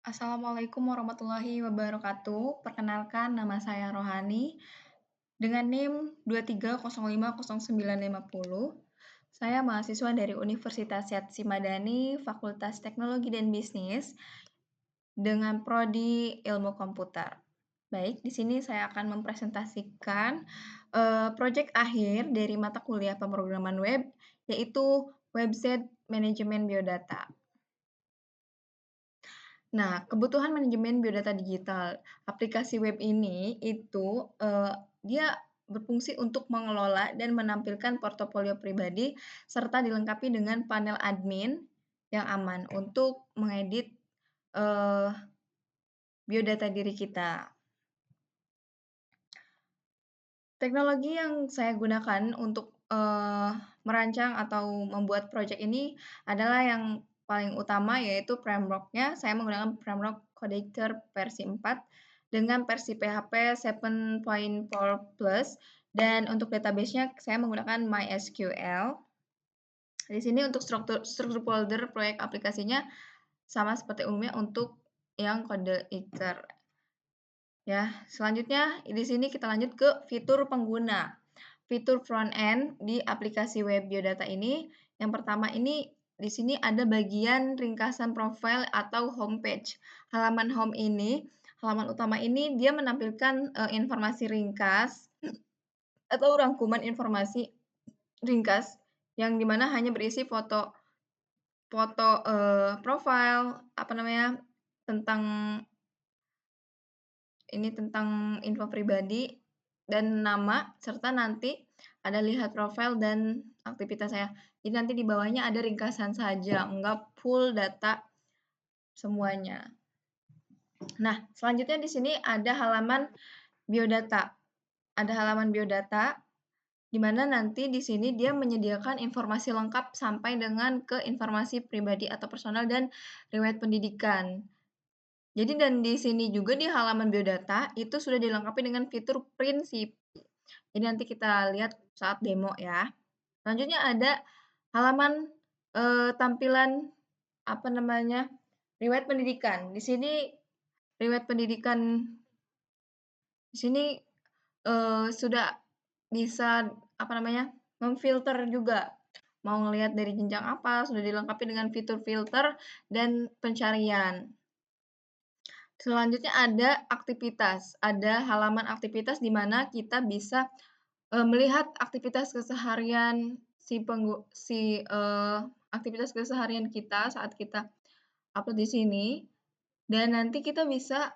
Assalamualaikum warahmatullahi wabarakatuh. Perkenalkan, nama saya Rohani dengan NIM 2305090. Saya mahasiswa dari Universitas Syedzi Madani, Fakultas Teknologi dan Bisnis dengan prodi Ilmu Komputer. Baik, di sini saya akan mempresentasikan proyek akhir dari mata kuliah pemrograman web, yaitu Website Manajemen Biodata. Nah, kebutuhan manajemen biodata digital. Aplikasi web ini itu, dia berfungsi untuk mengelola dan menampilkan portofolio pribadi, serta dilengkapi dengan panel admin yang aman untuk mengedit, eee, biodata diri kita. Teknologi yang saya gunakan untuk, merancang atau membuat project ini adalah yang paling utama yaitu framework-nya, saya menggunakan framework Codector versi 4 dengan versi PHP 7.4 Plus dan untuk database-nya saya menggunakan MySQL. Di sini untuk struktur struktur folder proyek aplikasinya sama seperti umumnya untuk yang Codector. Ya, selanjutnya di sini kita lanjut ke fitur pengguna. Fitur front end di aplikasi web biodata ini, yang pertama ini di sini ada bagian ringkasan profil atau homepage. Halaman home ini, halaman utama ini dia menampilkan informasi ringkas atau rangkuman informasi ringkas yang dimana hanya berisi foto foto profil, apa namanya, tentang tentang info pribadi dan nama, serta nanti ada lihat profil dan aktivitas saya. Jadi nanti di bawahnya ada ringkasan saja, enggak full data semuanya. Nah, selanjutnya di sini ada halaman biodata. Ada halaman biodata, di mana nanti di sini dia menyediakan informasi lengkap sampai dengan ke informasi pribadi atau personal dan riwayat pendidikan. Jadi dan di sini juga di halaman biodata itu sudah dilengkapi dengan fitur prinsip. Jadi nanti kita lihat saat demo ya. Selanjutnya ada halaman, tampilan apa namanya, riwayat pendidikan. Di sini riwayat pendidikan di sini, sudah bisa apa namanya, memfilter juga. Mau ngelihat dari jenjang apa, sudah dilengkapi dengan fitur filter dan pencarian. Selanjutnya ada aktivitas, ada halaman aktivitas di mana kita bisa, melihat aktivitas keseharian aktivitas keseharian kita saat kita upload di sini, dan nanti kita bisa,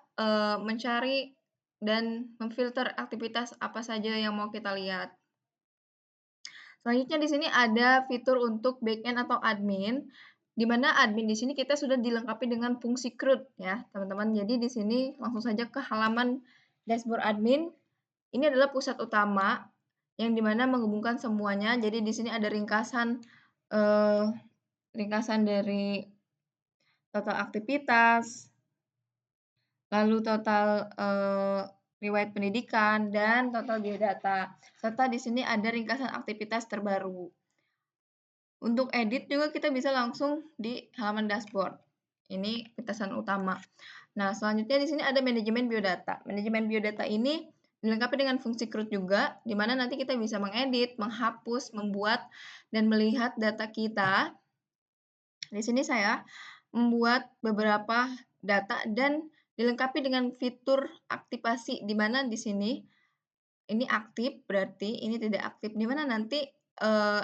mencari dan memfilter aktivitas apa saja yang mau kita lihat. Selanjutnya di sini ada fitur untuk backend atau admin, di mana admin di sini kita sudah dilengkapi dengan fungsi CRUD ya, teman-teman. Jadi di sini langsung saja ke halaman dashboard admin. Ini adalah pusat utama yang di mana menghubungkan semuanya. Jadi di sini ada ringkasan ringkasan dari total aktivitas, lalu total riwayat pendidikan dan total biodata. Serta di sini ada ringkasan aktivitas terbaru. Untuk edit juga kita bisa langsung di halaman dashboard. Ini ringkasan utama. Nah, selanjutnya di sini ada manajemen biodata. Manajemen biodata ini dilengkapi dengan fungsi CRUD juga, di mana nanti kita bisa mengedit, menghapus, membuat, dan melihat data kita. Di sini saya membuat beberapa data dan dilengkapi dengan fitur aktivasi, di mana di sini ini aktif, berarti ini tidak aktif, di mana nanti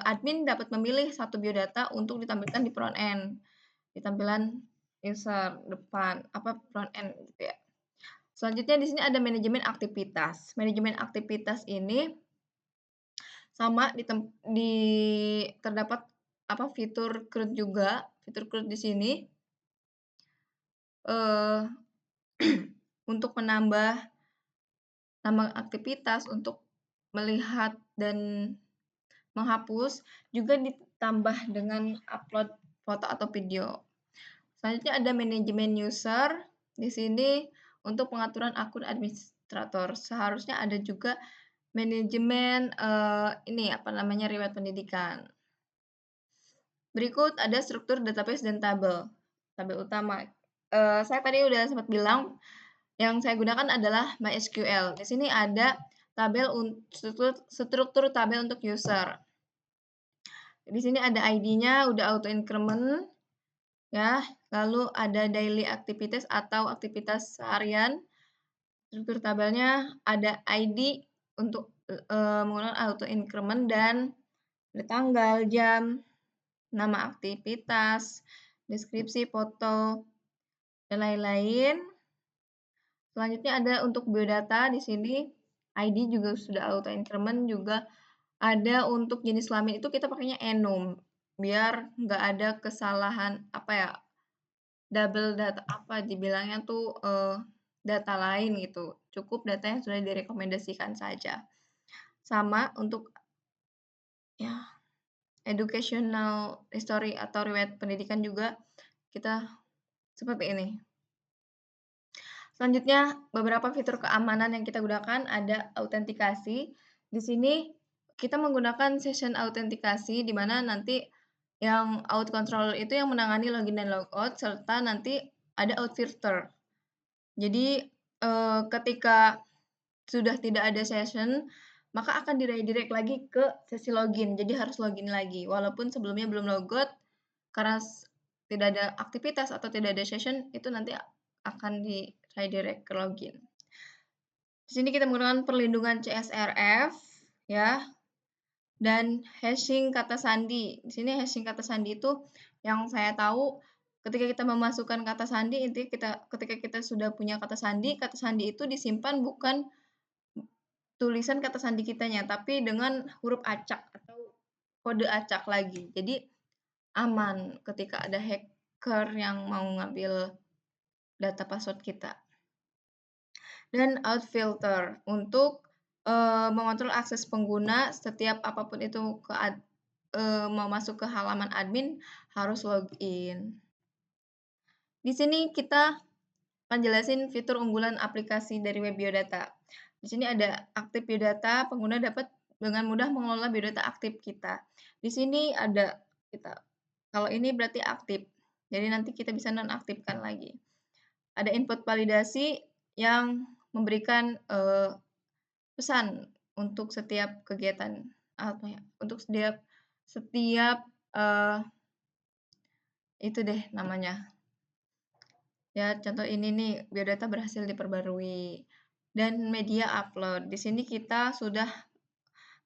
admin dapat memilih satu biodata untuk ditampilkan di front end, di tampilan user depan, front end gitu ya. Selanjutnya di sini ada manajemen aktivitas. Manajemen aktivitas ini sama terdapat fitur CRUD juga, fitur CRUD di sini eh, untuk menambah nama aktivitas, untuk melihat dan menghapus, juga ditambah dengan upload foto atau video. Selanjutnya ada manajemen user, di sini untuk pengaturan akun administrator. Seharusnya ada juga manajemen riwayat pendidikan. Berikut ada struktur database dan tabel. Tabel utama. saya tadi udah sempat bilang, yang saya gunakan adalah MySQL. Di sini ada tabel struktur tabel untuk user. Di sini ada ID-nya, udah auto increment, ya. Lalu ada daily activities atau aktivitas harian. Struktur tabelnya ada ID untuk menggunakan auto increment dan ada tanggal, jam, nama aktivitas, deskripsi, foto, dan lain-lain. Selanjutnya ada untuk biodata di sini ID juga sudah auto increment, juga ada untuk jenis kelamin itu kita pakainya enum biar nggak ada kesalahan apa ya, double data apa dibilangnya tuh data lain gitu. Cukup data yang sudah direkomendasikan saja. Sama untuk ya educational history atau riwayat pendidikan juga kita seperti ini. Selanjutnya, beberapa fitur keamanan yang kita gunakan ada autentikasi. Di sini kita menggunakan session autentikasi di mana nanti yang out controller itu yang menangani login dan logout serta nanti ada out filter. Jadi ketika sudah tidak ada session, maka akan di-redirect lagi ke sesi login. Jadi harus login lagi walaupun sebelumnya belum logout karena tidak ada aktivitas atau tidak ada session, itu nanti akan di-redirect ke login. Di sini kita menggunakan perlindungan CSRF ya dan hashing kata sandi. Di sini hashing kata sandi itu yang saya tahu ketika kita memasukkan kata sandi, intinya ketika kita sudah punya kata sandi itu disimpan bukan tulisan kata sandi kitanya, tapi dengan huruf acak atau kode acak lagi. Jadi aman ketika ada hacker yang mau ngambil data password kita. Dan out filter untuk mengontrol akses pengguna setiap apapun itu mau masuk ke halaman admin harus login. Di sini kita akan jelasin fitur unggulan aplikasi dari web biodata. Di sini ada aktif biodata, pengguna dapat dengan mudah mengelola biodata aktif kita. Di sini ada kita. Kalau ini berarti aktif. Jadi nanti kita bisa nonaktifkan lagi. Ada input validasi yang memberikan pesan untuk setiap kegiatan apa ya? Untuk setiap itu deh namanya. Ya, contoh ini nih, biodata berhasil diperbarui. Dan media upload. Di sini kita sudah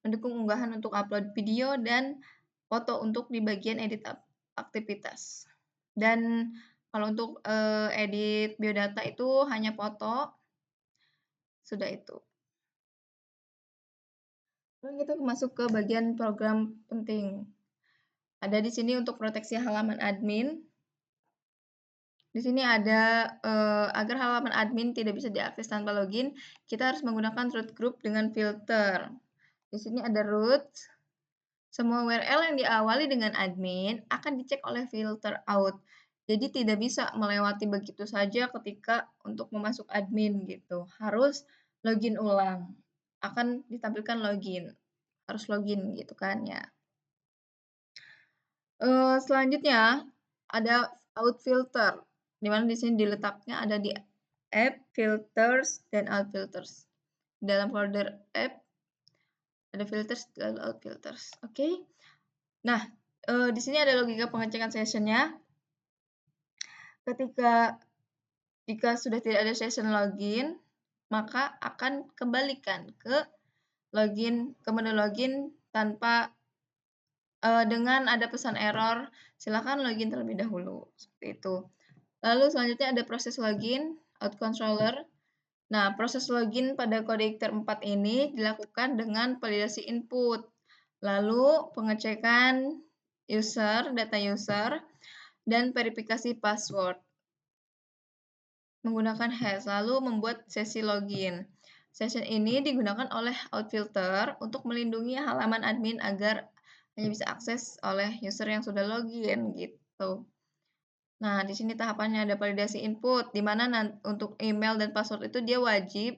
mendukung unggahan untuk upload video dan foto untuk di bagian edit aktivitas. Dan kalau untuk edit biodata itu hanya foto, sudah itu. Lalu kita masuk ke bagian program penting. Ada di sini untuk proteksi halaman admin. Di sini ada agar halaman admin tidak bisa diakses tanpa login, kita harus menggunakan root group dengan filter. Di sini ada root. Semua URL yang diawali dengan admin akan dicek oleh filter out. Jadi tidak bisa melewati begitu saja ketika untuk memasuk admin gitu. Harus login ulang. Akan ditampilkan login. Harus login gitu kan ya. Selanjutnya ada out filter, di mana di sini diletaknya ada di app, filters, dan out filters. Dalam folder app ada filters, lalu out filters. Oke. Nah, di sini ada logika pengecekan sessionnya. Jika sudah tidak ada session login, maka akan kembalikan ke menu login tanpa dengan ada pesan error, silakan login terlebih dahulu, seperti itu. Lalu selanjutnya ada proses login, out controller. Nah, proses login pada kode IKTR 4 ini dilakukan dengan validasi input, lalu pengecekan user, data user, dan verifikasi password menggunakan hash, lalu membuat sesi login. Session ini digunakan oleh outfilter untuk melindungi halaman admin agar hanya bisa akses oleh user yang sudah login gitu. Nah, di sini tahapannya ada validasi input, di mana untuk email dan password itu dia wajib,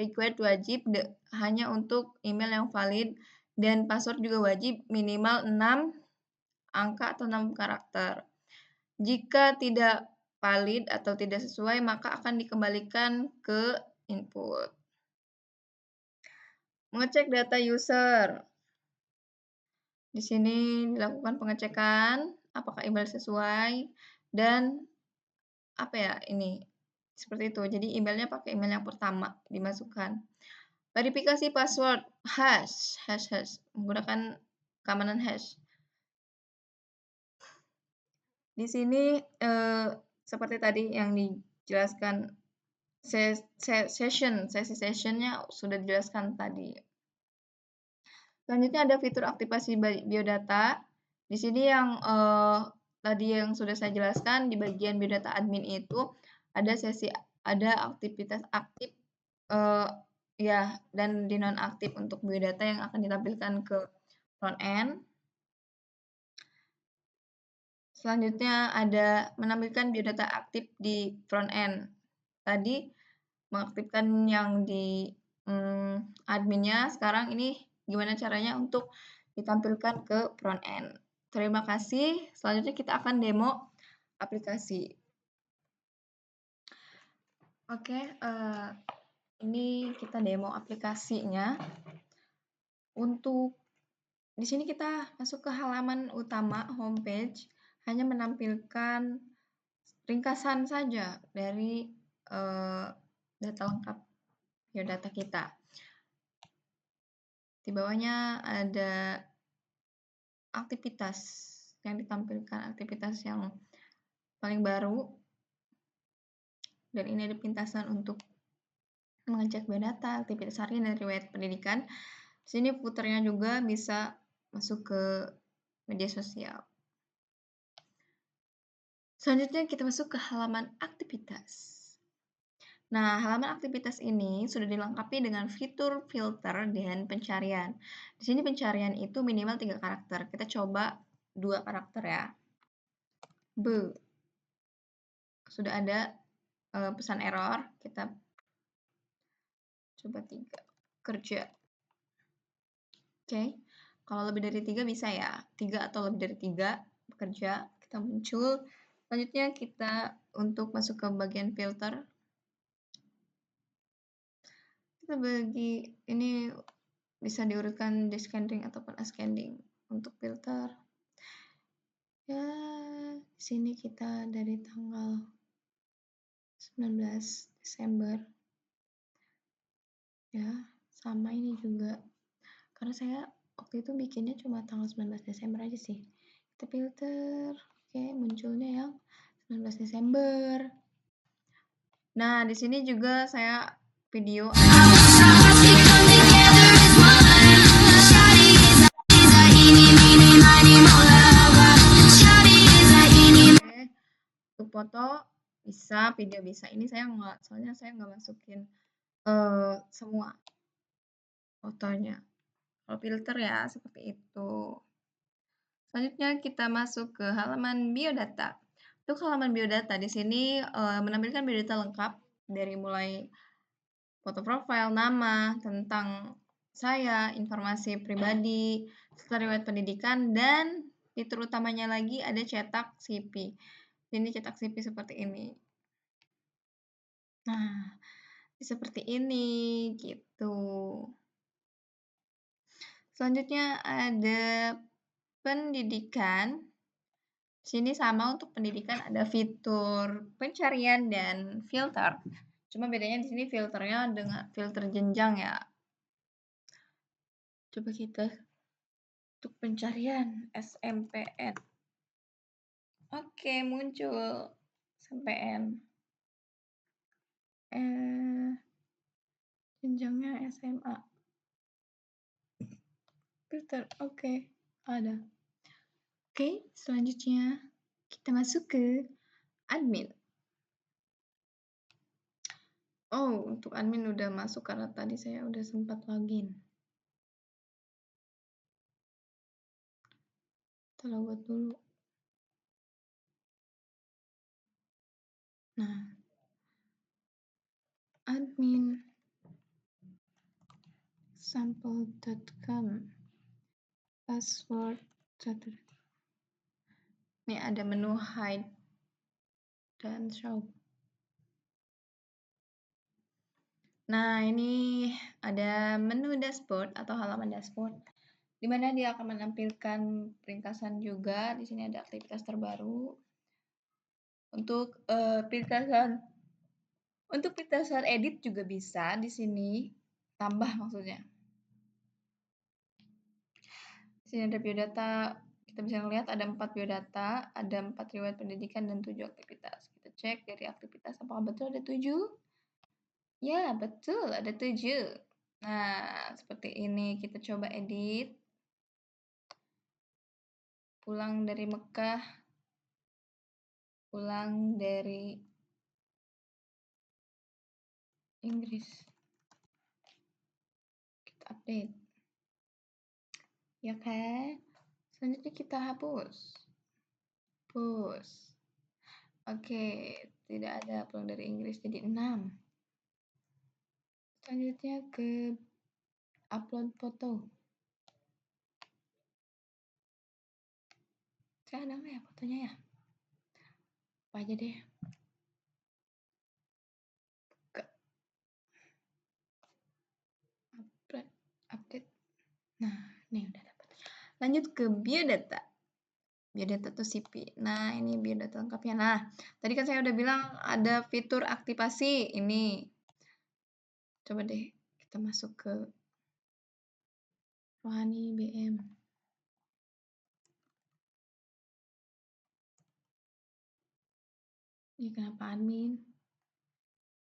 required wajib hanya untuk email yang valid, dan password juga wajib minimal 6 angka atau 6 karakter. Jika tidak valid atau tidak sesuai, maka akan dikembalikan ke input. Mengecek data user. Di sini dilakukan pengecekan apakah email sesuai dan apa ya ini seperti itu. Jadi emailnya pakai email yang pertama dimasukkan. Verifikasi password hash menggunakan keamanan hash. Di sini seperti tadi yang dijelaskan sesi sessionnya sudah dijelaskan tadi. Selanjutnya ada fitur aktivasi biodata. Di sini yang tadi yang sudah saya jelaskan di bagian biodata admin itu ada aktivitas aktif ya dan di nonaktif untuk biodata yang akan ditampilkan ke front end. Selanjutnya ada menampilkan biodata aktif di front end. Tadi mengaktifkan yang di adminnya, sekarang ini gimana caranya untuk ditampilkan ke front end. Terima kasih. Selanjutnya kita akan demo aplikasi. Oke, ini kita demo aplikasinya. Untuk di sini kita masuk ke halaman utama homepage, hanya menampilkan ringkasan saja dari data lengkap biodata kita. Di bawahnya ada aktivitas yang ditampilkan, aktivitas yang paling baru. Dan ini ada pintasan untuk mengecek biodata, aktivitas harian dan riwayat pendidikan. Di sini footernya juga bisa masuk ke media sosial. Selanjutnya kita masuk ke halaman aktivitas. Nah, halaman aktivitas ini sudah dilengkapi dengan fitur filter dan pencarian. Di sini pencarian itu minimal 3 karakter. Kita coba 2 karakter ya. Sudah ada pesan error. Kita coba 3. Kerja. Oke. Kalau lebih dari 3 bisa ya. 3 atau lebih dari 3 bekerja. Kita muncul. Selanjutnya kita untuk masuk ke bagian filter. Kita bagi ini bisa diurutkan descending ataupun ascending untuk filter. Ya, di sini kita dari tanggal 19 Desember. Ya, sama ini juga. Karena saya waktu itu bikinnya cuma tanggal 19 Desember aja sih. Kita filter. Oke, munculnya yang 19 Desember. Nah, di sini juga saya video untuk foto bisa, video bisa. Ini saya nggak, soalnya saya nggak masukin semua fotonya. Kalau filter ya seperti itu. Selanjutnya kita masuk ke halaman biodata. Untuk halaman biodata di sini menampilkan biodata lengkap dari mulai foto profil, nama, tentang saya, informasi pribadi, serta riwayat pendidikan, dan fitur utamanya lagi ada cetak CV. Ini cetak CV seperti ini. Nah, seperti ini gitu. Selanjutnya ada pendidikan. Sini sama untuk pendidikan ada fitur pencarian dan filter. Cuma bedanya di sini filternya dengan filter jenjang ya. Coba kita untuk pencarian SMPN. Oke, muncul SMPN. Jenjangnya SMA. Filter, oke, ada. Oke, selanjutnya kita masuk ke admin. Oh, untuk admin udah masuk karena tadi saya udah sempat login. Kita logout dulu. Nah, admin sample.com password 1. Ini ada menu hide dan show. Nah, ini ada menu dashboard atau halaman dashboard, di mana dia akan menampilkan ringkasan juga. Di sini ada aktivitas terbaru. Untuk ringkasan edit juga bisa di sini, tambah maksudnya. Di sini ada biodata, kita bisa melihat ada 4 biodata, ada 4 riwayat pendidikan dan 7 aktivitas. Kita cek dari aktivitas apakah betul ada 7? Ya, betul ada 7. Nah, seperti ini kita coba edit. Pulang dari Mekah, pulang dari Inggris. Kita update. Ya kan? Selanjutnya kita hapus. Hapus. Oke, tidak ada pulang dari Inggris jadi 6. Selanjutnya ke upload foto. Saya ada nggak ya fotonya ya? Apa aja deh. Ke update. Nah, ini udah dapat. Lanjut ke biodata. Biodata atau CP. Nah, ini biodata lengkapnya. Nah, tadi kan saya udah bilang ada fitur aktivasi ini. Coba deh kita masuk ke Rohani BM. Ini kenapa admin?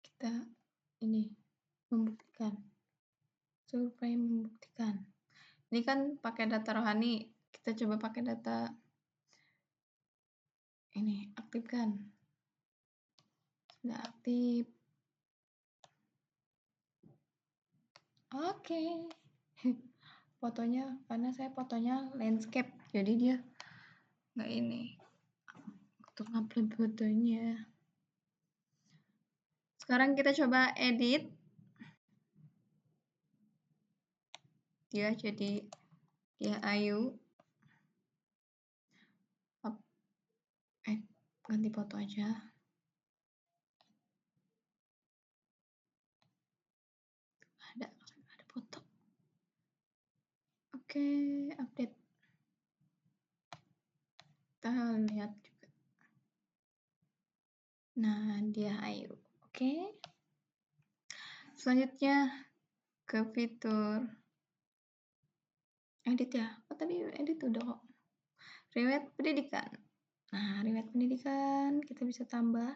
Kita ini membuktikan. Survei membuktikan. Ini kan pakai data Rohani. Kita coba pakai data ini, aktifkan. Sudah aktif. Oke. Fotonya, karena saya fotonya landscape, jadi dia nggak ini. Untuk upload fotonya. Sekarang kita coba edit. Dia jadi dia Ayu. Ganti foto aja. Ada foto. Oke, update. Kita lihat juga. Nah, dia Ayu. Oke. Selanjutnya ke fitur edit ya. Oh, tadi edit udah kok. Riwayat pendidikan. Nah, riwayat pendidikan kita bisa tambah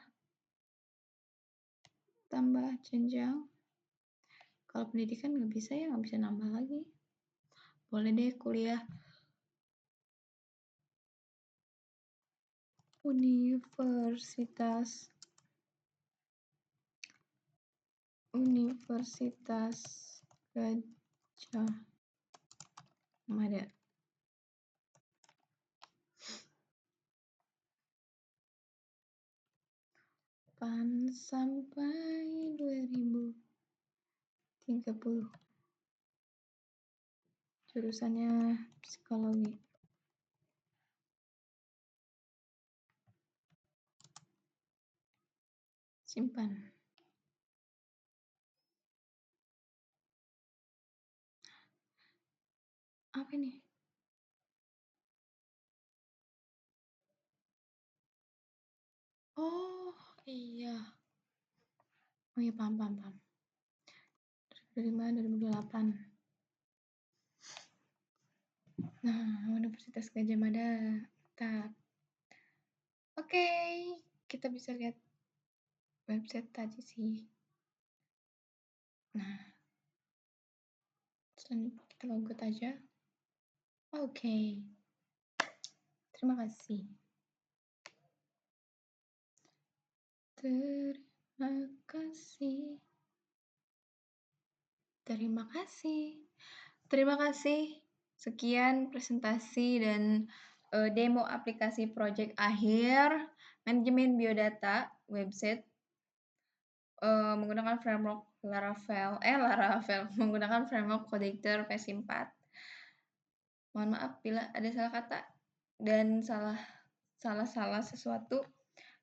jenjang. Kalau pendidikan nggak bisa ya, nggak bisa nambah lagi. Boleh deh kuliah Universitas Gajah Mada. Sampai 2030. Jurusannya psikologi. Simpan. Apa ini? Oh, iya. Oh iya, paham. 2005-2028. Nah, Universitas Gajah Mada. Oke, kita bisa lihat website tadi sih. Nah, selanjutnya kita logout aja. Oke. Terima kasih. Terima kasih. Sekian presentasi dan demo aplikasi project akhir manajemen biodata website menggunakan framework Laravel, menggunakan framework Codeitor versi 4. Mohon maaf bila ada salah kata dan salah sesuatu.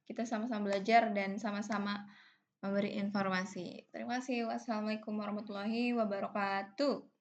kita sama-sama belajar dan sama-sama memberi informasi. Terima kasih. Wassalamualaikum warahmatullahi wabarakatuh.